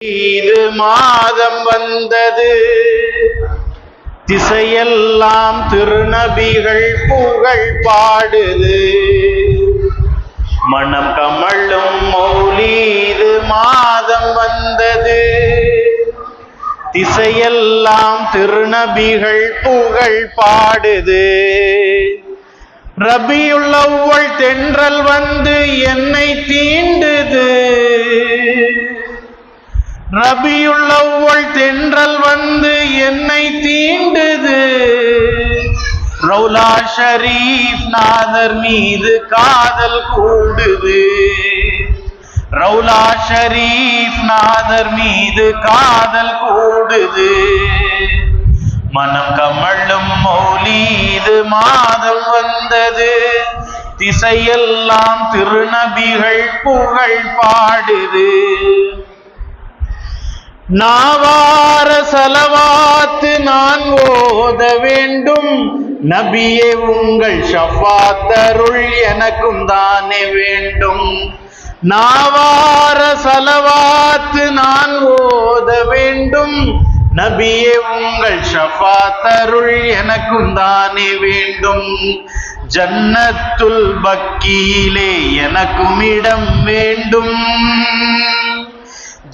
இது மாதம் வந்தது, திசையெல்லாம் திருநபிகள் புகழ் பாடுது. மனம் கமழும் மௌலீது மாதம் வந்தது, திசையெல்லாம் திருநபிகள் புகழ் பாடுது. ரபியுல் அவ்வல் தென்றல் வந்து என்னை தீண்டுது, ரபியுல் அவ்வல் தென்றல் வந்து என்னை தீண்டுது. ரௌலா ஷரீஃப் நாதர் மீது காதல் கூடுது, ரௌலா ஷரீஃப் நாதர் மீது காதல் கூடுது. மனம் கமழும் மௌலீது மாதம் வந்தது, திசையெல்லாம் திருநபிகள் புகழ் பாடுது. நாவார சலவாத்து நான் ஓத வேண்டும், நபியே உங்கள் ஷஃபாத்தருள் எனக்கும் தானே வேண்டும். நாவார சலவாத்து நான் ஓத வேண்டும், நபியே உங்கள் ஷஃபாத்தருள் எனக்கும் தானே வேண்டும். ஜன்னத்துல் பக்கியிலே எனக்கும் இடம் வேண்டும்,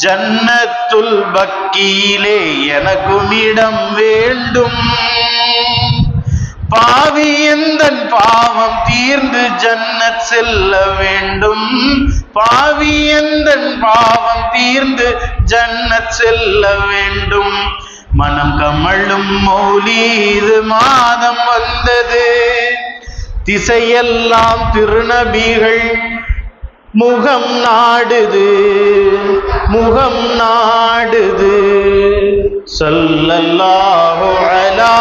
ஜன்னத்துல் பக்கியிலே எனக்கும் இடம் வேண்டும். பாவி எந்தன் பாவம் தீர்ந்து ஜன்னத் செல்ல வேண்டும், பாவி எந்தன் பாவம் தீர்ந்து ஜன்னத் செல்ல வேண்டும். மனம் கமழும் மௌலீது மாதம் வந்தது, திசையெல்லாம் திருநபிகள் முகம் நாடுது, முகம் நாடுது. ஸல்லல்லாஹு அலா